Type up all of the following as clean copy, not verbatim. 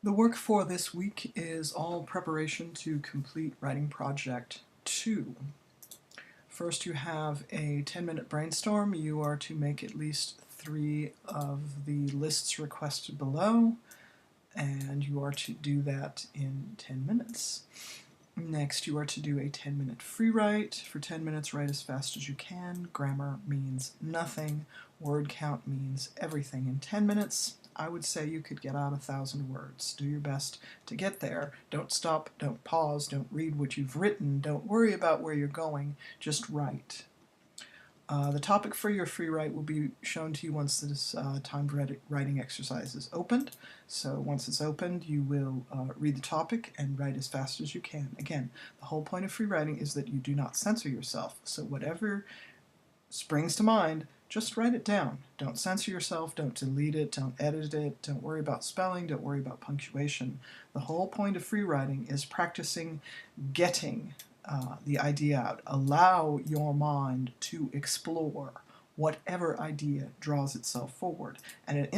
The work for this week is all preparation to complete writing project 2. First, you have a 10-minute brainstorm. You are to make at least 3 of the lists requested below, and you are to do that in 10 minutes. Next, you are to do a 10-minute free write. For 10 minutes, write as fast as you can. Grammar means nothing. Word count means everything. In 10 minutes, I would say you could get out 1,000 words. Do your best to get there. Don't stop, don't pause, don't read what you've written, don't worry about where you're going, just write. The topic for your free write will be shown to you once this timed writing exercise is opened. So once it's opened, you will read the topic and write as fast as you can. Again, the whole point of free writing is that you do not censor yourself. So whatever springs to mind, just write it down. Don't censor yourself, don't delete it, don't edit it, don't worry about spelling, don't worry about punctuation. The whole point of free writing is practicing getting the idea out. Allow your mind to explore whatever idea draws itself forward. And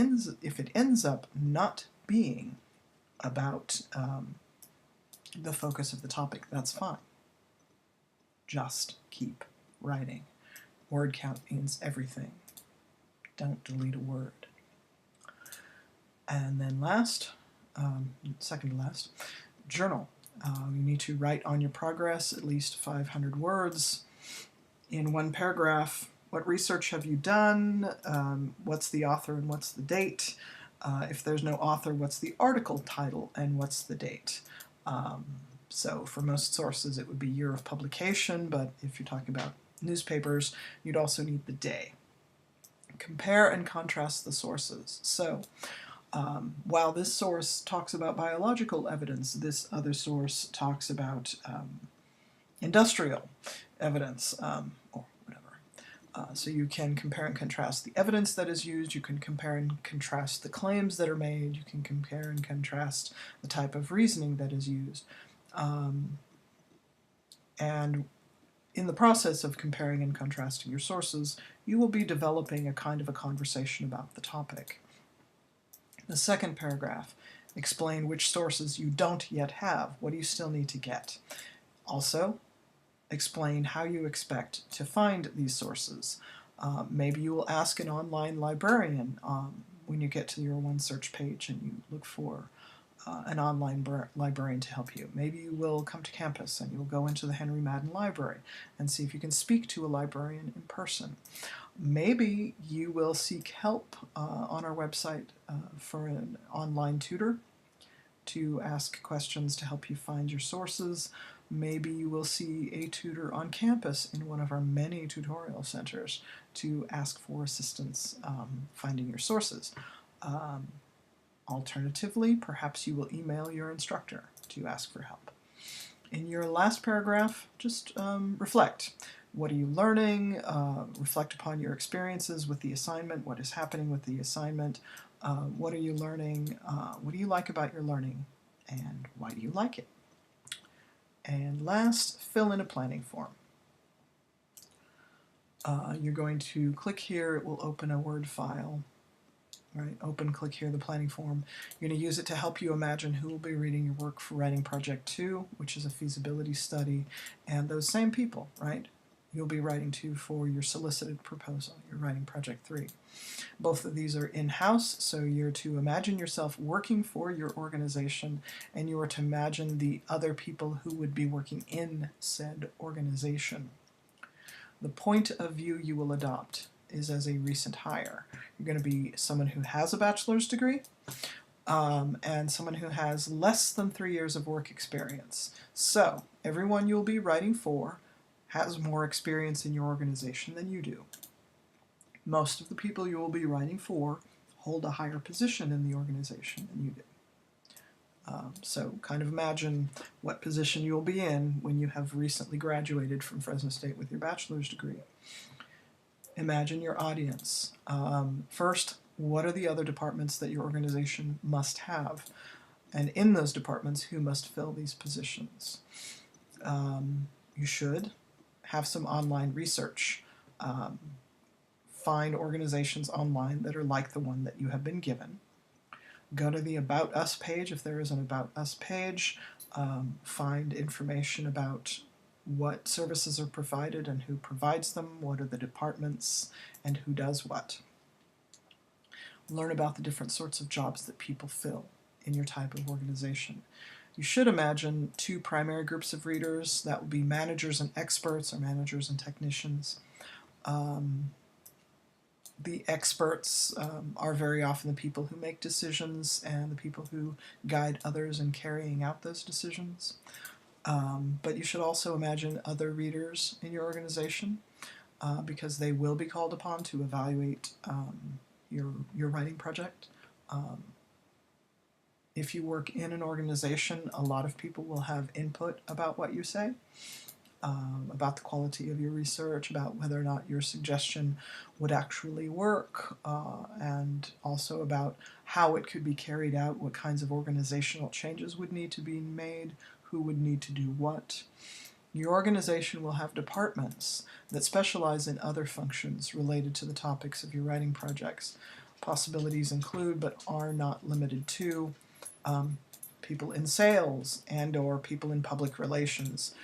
if it ends up not being about the focus of the topic, that's fine. Just keep writing. Word count means everything. Don't delete a word. And then last, second to last, journal. You need to write on your progress at least 500 words. In one paragraph, what research have you done? What's the author and what's the date? If there's no author, what's the article title and what's the date? So for most sources it would be year of publication, but if you're talking about newspapers, you'd also need the day. Compare and contrast the sources. So while this source talks about biological evidence, this other source talks about industrial evidence, or whatever. So you can compare and contrast the evidence that is used, you can compare and contrast the claims that are made, you can compare and contrast the type of reasoning that is used. And in the process of comparing and contrasting your sources, you will be developing a kind of a conversation about the topic. The second paragraph, explain which sources you don't yet have. What do you still need to get? Also, explain how you expect to find these sources. Maybe you will ask an online librarian when you get to your OneSearch page and you look for an online librarian to help you. Maybe you will come to campus and you'll go into the Henry Madden Library and see if you can speak to a librarian in person. Maybe you will seek help on our website for an online tutor to ask questions to help you find your sources. Maybe you will see a tutor on campus in one of our many tutorial centers to ask for assistance finding your sources. Alternatively, perhaps you will email your instructor to ask for help. In your last paragraph, just reflect. What are you learning? Reflect upon your experiences with the assignment. What is happening with the assignment? What are you learning? What do you like about your learning? And why do you like it? And last, fill in a planning form. You're going to click here. It will open a Word file. Right, open, click here, the planning form. You're going to use it to help you imagine who will be reading your work for Writing Project 2, which is a feasibility study, and those same people, right, you'll be writing to for your solicited proposal, your Writing Project 3. Both of these are in-house, so you're to imagine yourself working for your organization, and you are to imagine the other people who would be working in said organization. The point of view you will adopt is as a recent hire. You're going to be someone who has a bachelor's degree and someone who has less than 3 years of work experience. So everyone you'll be writing for has more experience in your organization than you do. Most of the people you will be writing for hold a higher position in the organization than you do. So kind of imagine what position you'll be in when you have recently graduated from Fresno State with your bachelor's degree. Imagine your audience. First, what are the other departments that your organization must have? And in those departments, who must fill these positions? You should have some online research. Find organizations online that are like the one that you have been given. Go to the About Us page if there is an About Us page. Find information about what services are provided and who provides them, what are the departments, and who does what. Learn about the different sorts of jobs that people fill in your type of organization. You should imagine two primary groups of readers. That would be managers and experts, or managers and technicians. The experts are very often the people who make decisions and the people who guide others in carrying out those decisions. But you should also imagine other readers in your organization because they will be called upon to evaluate your writing project. If you work in an organization, a lot of people will have input about what you say, about the quality of your research, about whether or not your suggestion would actually work, and also about how it could be carried out, what kinds of organizational changes would need to be made, who would need to do what. Your organization will have departments that specialize in other functions related to the topics of your writing projects. Possibilities include, but are not limited to, people in sales and/or people in public relations,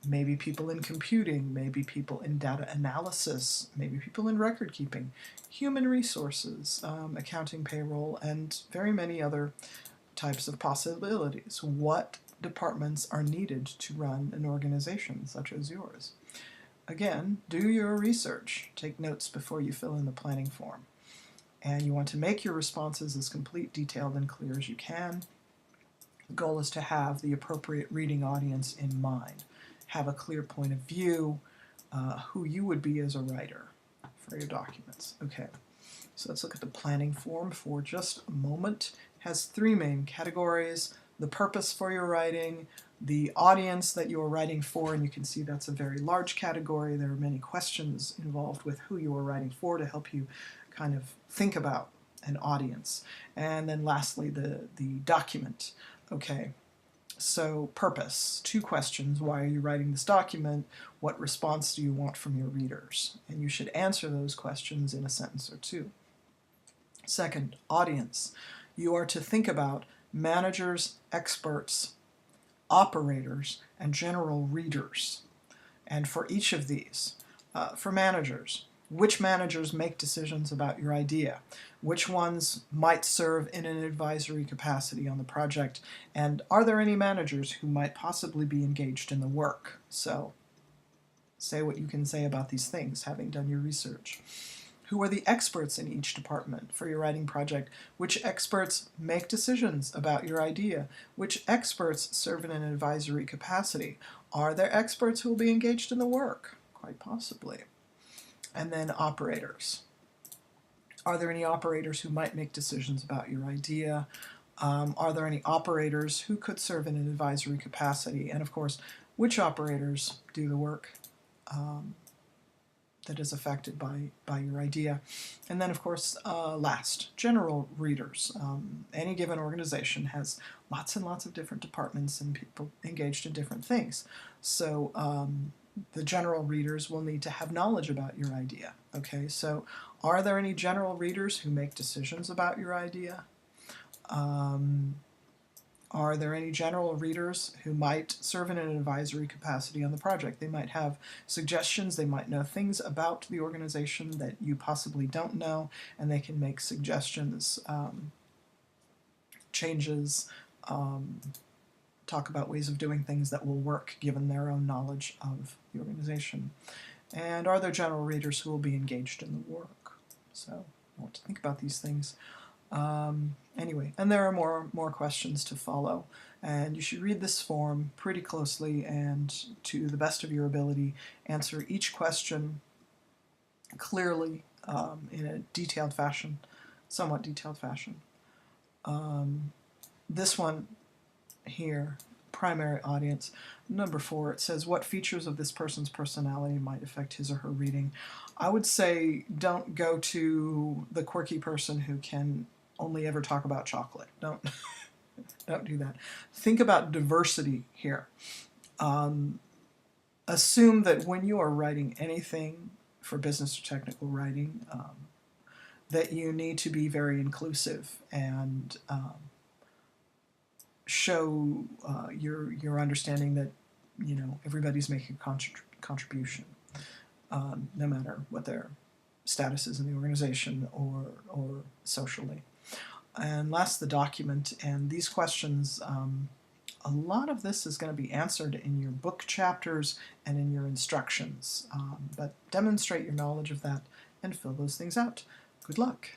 maybe people in computing, maybe people in data analysis, maybe people in record keeping, human resources, accounting, payroll, and very many other types of possibilities. What departments are needed to run an organization such as yours? Again, do your research. Take notes before you fill in the planning form. And you want to make your responses as complete, detailed, and clear as you can. The goal is to have the appropriate reading audience in mind. Have a clear point of view, who you would be as a writer for your documents. Okay, so let's look at the planning form for just a moment. It has three main categories: the purpose for your writing, the audience that you are writing for, and you can see that's a very large category. There are many questions involved with who you are writing for to help you kind of think about an audience. And then lastly, the document. Okay, so purpose, two questions. Why are you writing this document? What response do you want from your readers? And you should answer those questions in a sentence or two. Second, audience. You are to think about managers, experts, operators, and general readers. And for each of these, for managers, which managers make decisions about your idea? Which ones might serve in an advisory capacity on the project? And are there any managers who might possibly be engaged in the work? So, say what you can say about these things, having done your research. Who are the experts in each department for your writing project? Which experts make decisions about your idea? Which experts serve in an advisory capacity? Are there experts who will be engaged in the work? Quite possibly. And then operators. Are there any operators who might make decisions about your idea? Are there any operators who could serve in an advisory capacity? And of course, which operators do the work that is affected by your idea? And then of course, last, general readers. Any given organization has lots and lots of different departments and people engaged in different things. So the general readers will need to have knowledge about your idea. Okay, so are there any general readers who make decisions about your idea? Are there any general readers who might serve in an advisory capacity on the project? They might have suggestions, they might know things about the organization that you possibly don't know, and they can make suggestions, changes, talk about ways of doing things that will work given their own knowledge of the organization. And are there general readers who will be engaged in the work? So I want to think about these things. Anyway, and there are more questions to follow, and you should read this form pretty closely and to the best of your ability answer each question clearly, in a detailed fashion, somewhat detailed fashion. This one here, primary audience, number 4, it says, what features of this person's personality might affect his or her reading? I would say don't go to the quirky person who can only ever talk about chocolate. Don't do that. Think about diversity here. Assume that when you are writing anything for business or technical writing, that you need to be very inclusive and show your understanding that everybody's making a contribution, no matter what their status is in the organization or socially. And last, the document. And these questions, a lot of this is going to be answered in your book chapters and in your instructions. But demonstrate your knowledge of that and fill those things out. Good luck.